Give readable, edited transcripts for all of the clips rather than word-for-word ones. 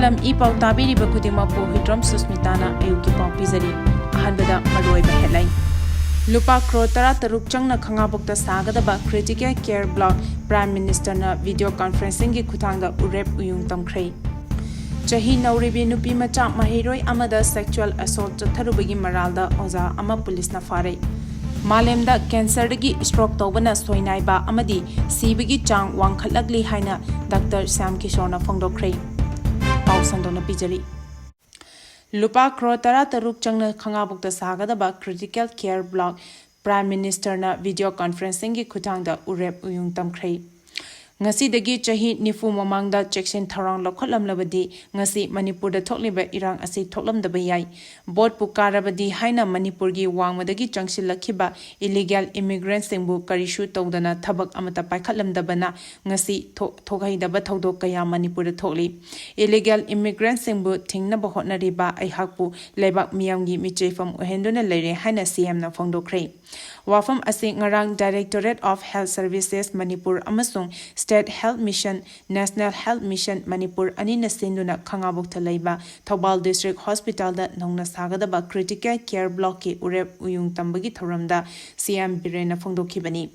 Malam E-PAO tabiriba khudingmakpu Huitrom Susmitana ayuki pau pizari ahanbada maroiba headline Lupa Crore taruk Changna Khangabok ta Sagadaba critical care block Prime Minister na video conferencing gi khutangda Urep Uyung Tamkhre Chahi Nauribi nupi macha mahiroi amada sexual assault chatharubagi maralda oza ama police na fare Malemda cancer dagi stroke tawbana soinaiba amadi sibagi chang wangkhatlagli haina Dr. Sam Kishore na phongdokre Sandona Pijari Lupa Crore taruk Changna Khangabok ta Sagadaba critical care block Prime Minister na video conferencing gi khutangda Urep Uyung Tamkhre Ngasi dagi chahi nifu mamangda checksin tharang lokholamlabadi ngasi Manipur da thokliba irang asi thoklamdaba yai board pu karabadi haina Manipur gi wangmadagi changsilakhiba illegal immigrants singbu karishu tawdana thabak amata paikhatlamdabana ngasi thokhaidaba thodok kaya Manipur da thokli illegal immigrants singbu thingnaba hotnariba aihakpu lebak miyamgi michefam ohendona leire haina CM na phongdokre Wafam asi ngarang Directorate of Health Services Manipur amasung State Health Mission National Health Mission Manipur anina sinduna Khangabok thalaiba Thobal District Hospital da nongna sagadaba critical care block ki Urep Uyung tambagi thoramda CM Birena phongdokhibani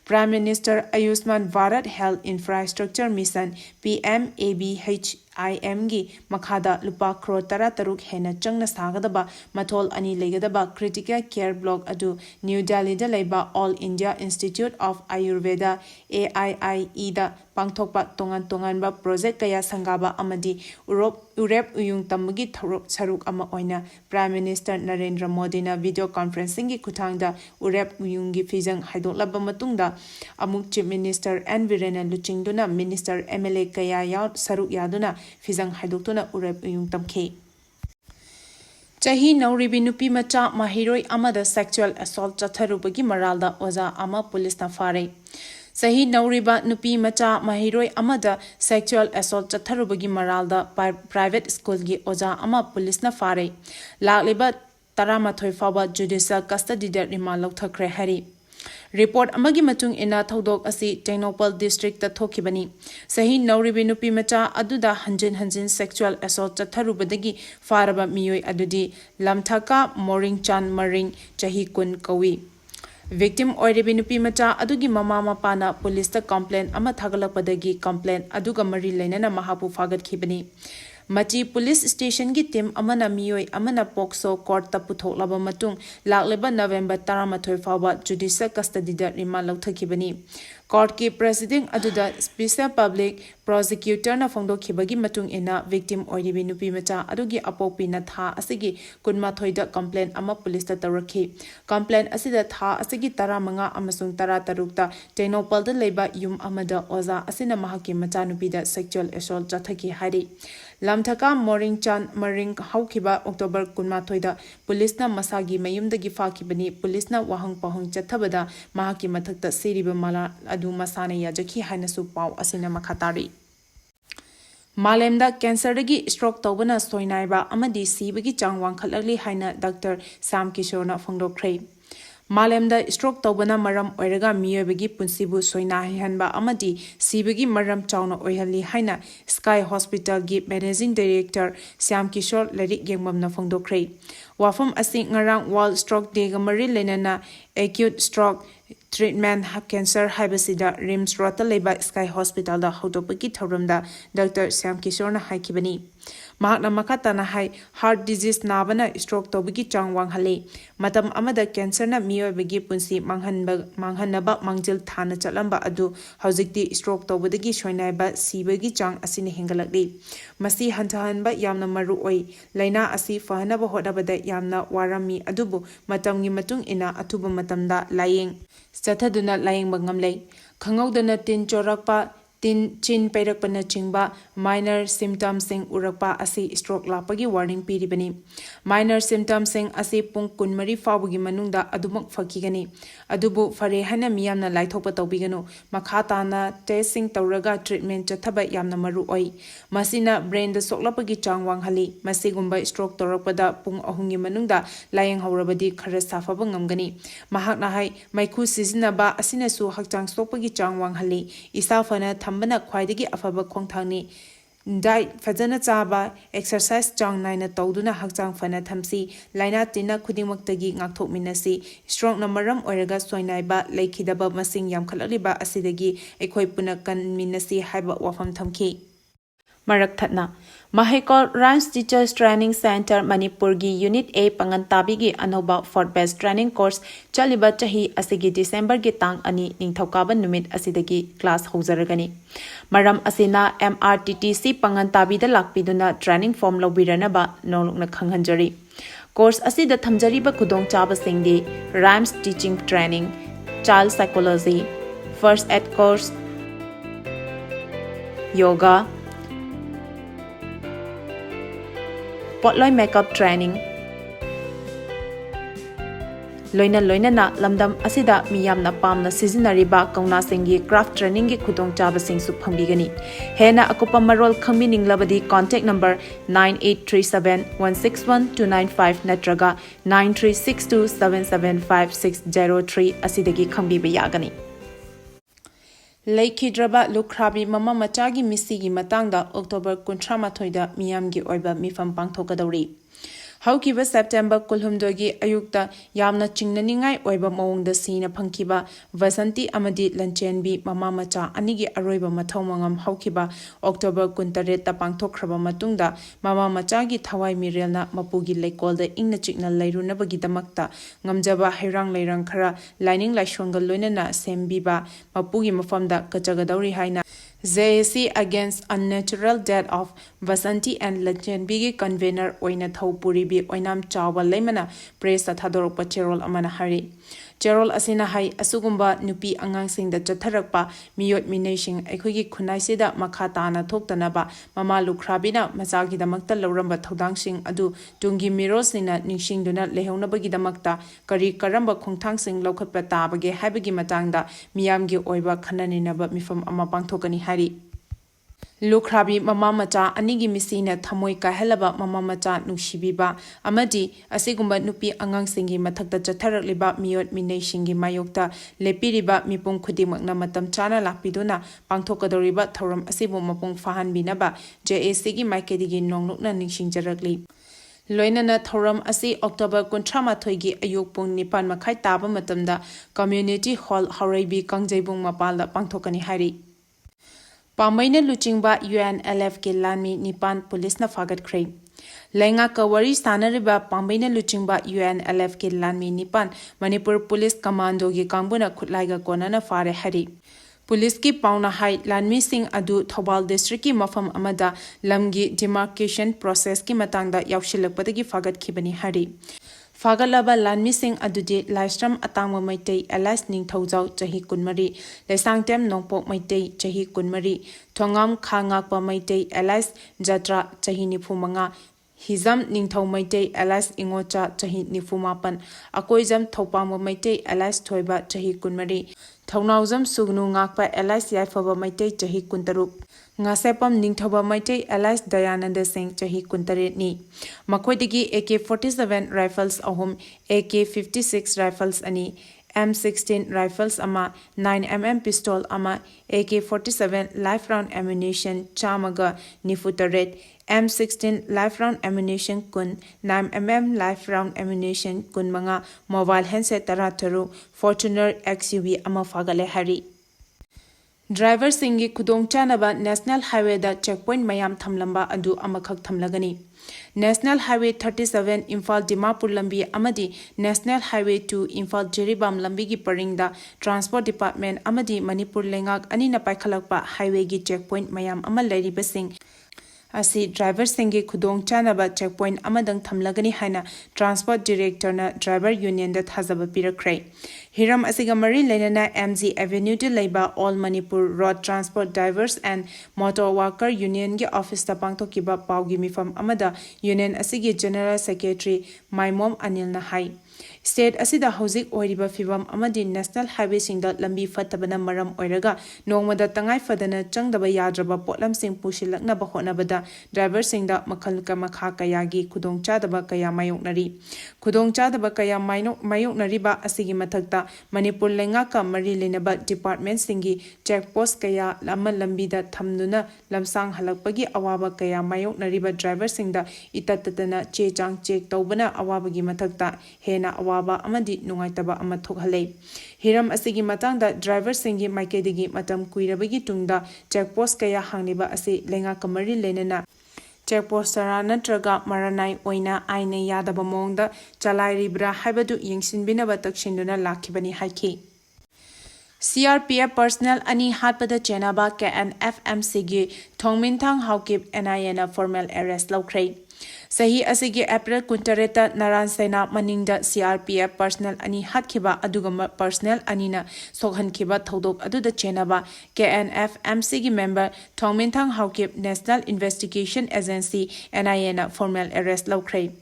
Prime Minister Ayushman Bharat Health Infrastructure Mission PMABHIM gi makhada Lupa Crore taruk hena changna sagadaba mathol ani legadaba critical care block adu New Delhi da leiba All India Institute of Ayurveda AIIE da pangthokpa tongan ba project kaya sangaba amadi Urep Uyung tambagi saruk ama oina Prime Minister Narendra Modi na video conferencing gi kuthangda Urep Uyung gi fijang haidoklaba matungda amuk Chief Minister N Virena luchingduna Minister MLA kaya yaut saruk yaduna fijang haidoktuna Urep Uyung tamkhe Chahi Nauribi nupi macha mahiroi amada sexual assault chatharubagi maralda oza ama police na fare Sahi Nauriba nupi macha mahiroi amada sexual assault chatharubagi maralda private school gi oza ama police na fare lagliba taramathoi fawa judicial custody da remand lokthakre hari Report amagi matung ina thodok asi Tenopal district ta thokibani sahi Nauribi nupi macha aduda hanjin sexual assault chatharubadagi faraba miyoi adudi lamthaka moring chan maring chahi kun kawi Victim oiribi nupi macha adugi mama mapana police ta complaint ama thagalakpadagi complaint aduga mari leinana mahapu fagat khibani Machi police station gi team amana miyoi amana pokso court ta puthoklaba matung lakleba November 13 fawa judicial custody da remand lokthakibani court ki president aduda special public prosecutor na phongdokhibagi matung ina victim oiribi nupi macha adugi apopi na tha asigi kunmathoi da complaint ama police ta tarakhi complaint asida tha asigi 15 amasung 13 ta Tenopal da leiba yum amada oza asina mahaki macha nupi da sexual assault jathaki hari Lamthaka Moring Chan Maring Haukiba October Kunmathoida Police na Masagi Mayumdagi Fakibani Police na Wahang Pahong Chathabada Mahaki Mathakta Siriba Mala Adu Masana Yajaki Hanasu Pau Asina Makatari Malemda cancer dagi stroke tawbana soinaiba amadi sibagi changwang khatlagli haina Dr. Sam Kishore na phongdokre Malemda stroke tawbana maram oiraga miyobagi punsibu soina hanba amadi sibagi maram chawna oihali haina Sky Hospital gi Managing Director Sam Kishore Larik Yengmam na phongdokre wafam asi ngarang World Stroke Day ga mari lenana acute stroke treatment cancer haibasida Rims Rota leba Sky Hospital da hodopagi thoramda Dr. Sam Kishore na haikibani Mahakna makatana hai heart disease nabana stroke tobagi changwang hale matam amada cancer na miyobagi punsi manghanaba mangjil thana chalamba adu hojikti stroke tobadagi soinaiba sibagi chang asini hengalakli masi hantahanba yamna maru oi laina asi fahanaba hodabada yamna warami adubu matamgi matung ina atuba matamda layeng chathaduna layeng bangamlei khangawdana tin chorakpa tin chin pairakpana chingba minor symptoms sing urakpa asi stroke lapagi warning piribani minor symptoms sing asi pung kunmari fawagi manungda adumak fakigani adubu fare hana miyamna laithokpa tawbiganu makhatana testing tawraga treatment chathaba yamna maru oi masina brain da soklapagi changwang hali masigumba stroke tawrakpada pung ahungi manungda layeng haurabadi khara safaba ngamgani mahakna hai maikhu sizinaba asina su hakchang sokpagi changwang hali isafana thambana khwaidagi afaba khongthangni Diet fajana chaba, exercise chang naina tawduna hakchang fana thamsi, laina tina khudingmaktagi ngakthokminasi, strong na maram oiraga soinaiba leikhidaba masing yamkhalaliba asidagi ekhoi puna kanminasi haiba wafam thamki. Marak thatna Mahekol Rhymes Teachers Training Center Manipur gi Unit A Pangantabi gi Anoba Fort Best Training Course Chaliba Chahi Asigi December gi Tang Ani Ningthaukaban Numit Asidagi class Hozaragani. Maram Asina MRTTC Pangantabi da Lakpiduna Training Form Lobiranaba Nolukna Khanghanjari. Course Asida Thamjariba Kudong Chaba Singdi Rhymes Teaching Training, Child Psychology, First Aid Course, Yoga, Potloy Makeup Training. Loina na lamdam asida miyamna pamna sizinariba kauna singi craft training gi khudong chaba sing su phangbigani. Hena akupa marol khangmining labadi contact number 9837161295 natraga 9362775603 asidagi khangbiba yagani. Leikidraba Lukrabi Mama Machagi Misigi Matanga October Kuntramathoi Miyamgi Oiba Mifam Pangthokadori. Haukiba September Kulhumdogi Ayukta Yamna Chingnaningai Oiba Mawongda Sina Pankiba Vasanti Amadi Lanchenbi Mama Macha Anigi Aroiba Mathomangam Haukiba October Kuntareta Pangthokraba Matungda Mama Machagi Thawai Mirelna Mapugi Lekolda Ingna Chikna Lairunabagi Damakta Ngamjaba Hairang Lairang Khara Lining Laishonga Loinana Sembiba Mapugi Mafamda Kachagadori Haina JAC Against Unnatural Death of Vasanti and Lanchenbigi Convener Oina Thaupuribi Oinam Chawa Lemana Press Thadorokpa Cherol Amana Hari. Cherol Asina Hai Asugumba Nupi Angang Sing the Chatharakpa Miyot Minashing Ekogi Kunaisida Makatana Toktanaba Mama Lukrabina Mazagi the Makta Loramba Todangshing Adu Tungi Mirosina Nishing Duna Lehonabagi the Makta Kari Karamba Kongtang Sing Lokapa Tabage Habagi Matanga Miyamgi Oiba Kananinaba Mifam Amapang Tokani Hari. Lukrabi Mama Macha Anigi Misina Thamoi Kahelaba Mama Macha Nushibiba Amadi Asigumba Nupi Angang Singi Matakta Chatharakliba Miyot Minashingi Mayokta Lepiriba Mipung Kudimakna Matam Chana Lakpiduna Pangthokadoriba Thoram Asibu Mapung Fahan Binaba JAC gi Maikedigi Nonglukna Ningshingjarakli. Loinana Thoram Asi October Kuntramathoi gi Ayuk Pung Nipan Makhai Taba Matamda Community Hall Haraibi Kangjaibung Mapalda Pangthokani Hari. Pamaina Luchingba UNLF ke Lanmi Nipan Police na Fagat Kray. Lenga Kawari Sanariba Pamaina Luchingba UNLF ke Lanmi Nipan Manipur Police Commando gi Kangbuna Kutlaiga Konana Fare Hari. Police ki Pauna Hai Lanmi Singh Adu Thobal District ki Mafam Amada Lamgi Demarcation Process ki Matangda Yaukshilakpadagi Fagat Kibani Hari. Fagalaba Lanmi Singh Adudi Laistram Atangma Maitei Alas Ning Thojau Chahi Kunmari Lesangtem Nongpok Maitei Chahi Kunmari Thongam Khangakpa Maitei Alas Jatra Chahi Nifumanga Hizam Ningthau Maitei Alas Ingocha Chahi Nifumapan Akoizam Thopama Maitei Alas Thoiba Chahi Kunmari Thongnauzam Sugnu Ngakpa Alas Yaifaba Maitei Chahi Kuntaruk Ngasepam Ningthoba Maitei Alas Dayananda Singh Chahi Kuntaretni Makoidigi AK-47 rifles ahum AK-56 rifles ani M16 rifles ama 9mm pistol ama AK-47 live round ammunition chamaga nifutaret M16 live round ammunition kun 9mm live round ammunition kun manga mobile handset tarataru Fortuner XUV ama fagale hari. Driver Singi Kudong Chanaba National Highway da checkpoint mayam thamlamba adu amakhak thamlagani. National Highway 37 Imphal Dimapur Lambi Amadi National Highway 2 Imphal Jeribam Lambi gi paringda Transport Department Amadi Manipur Lengak Anina Paikhalakpa Highway gi checkpoint mayam amal lairibasing Asi driver singi Kudong Chanaba checkpoint amadang thamlagani haina Transport Director na Driver Union da thazaba pirakray. Hiram asiga mari lenana MG Avenue de Laiba All Manipur Road Transport Drivers and Motor Worker Union ge office ta pangthokiba paugi mifam amada Union asigi General Secretary Maimom Anil na hai. State asida hauzik oiriba fibam amadi national highway singda lambi fattabana maram oiraga nongmada tangai fadana changdaba yadraba potlam sing pushilaknaba hotnabada driver singda makhal ka makha kayagi khudong chadaba kaya mayoknari khudong chadaba kaya mayoknari ba asigi mathakta Manipur lengaka mari lenaba department singi checkpost kaya lama lambida thamduna lamsang halakpagi awaba kaya mayoknari ba driver singda itatatana chechang check tawbana awabagi mathakta hena awaba amadi nungaitaba ama thokhalei hiram asigi matangda driver singi maikedigi matam kuirabagi tungda checkpost kaya hangniba ase lenga kamari lenena checkpost tara natraga maranai oina aina yadaba mongda chalairibra haibadu yengsinbinaba takshinduna lakhibani haiki CRPF personnel ani hatpada chenaba KNFMC gi thongminthang haukip NIA formal arrest laukhrai Sahi asigi April kuntareta Naran Sena maningda CRPF personnel ani hatkhiba aduga personnel anina sokhankhiba thodok aduda chenaba KNFMC gi member Thongminthang Haukip National Investigation Agency NIA formal arrest laukhrai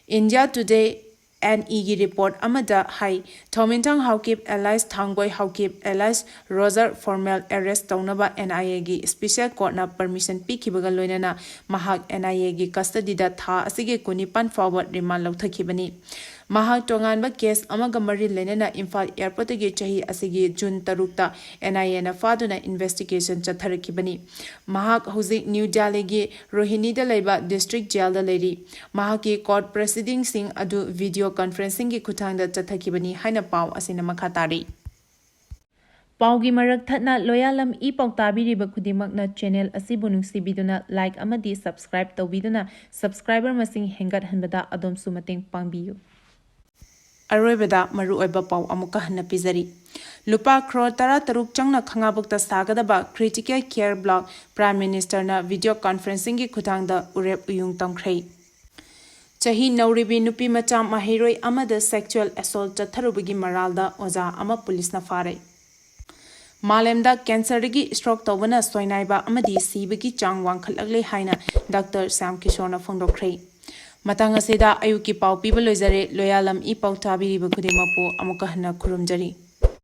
India Today NE report amada hai Thongminthang Haukip Allies Thangboy Haukip Allies Roger formal arrest taunaba NIA gi special court na permission pikhibaga loinana mahak NIA gi custody da tha asige kunipan forward remand lauthakibani mahak tonganba case amaga mari lenena Imphal airport gi chahi asige June 3 ta NIA na faduna investigation chatharakibani mahak hozik New Delhi gi Rohini da leiba district jail da leri mahak ki court proceeding sing adu video conferencing gi kuthangda chathakibani haina pau asina makhatari Paugi marak thatna loyalam E-PAO tabiriba khudimakna channel asibu nungsibiduna like amadi subscribe tawbiduna subscriber masing hengat hanbada adom sumateng pangbiyu Aroibada maru oiba pau amuka hana pizari Lupa Crore taruk Changna Khangabok ta Sagadaba critical care block prime minister na video conferencing gi kuthangda Urep Uyung Tamkhre Chahi Nauribi nupi macha mahiroi amada sexual assault chatharubagi maralda oza ama police na fare Malemda cancer gi stroke tawbana soinaiba amadi sibagi chang wangkhalagle haina Dr. Sam Kishore na phongdokre Matang asida ayuki pau piba loizare loyalam E-PAO tabiriba khudemapu amuka hana khurumjari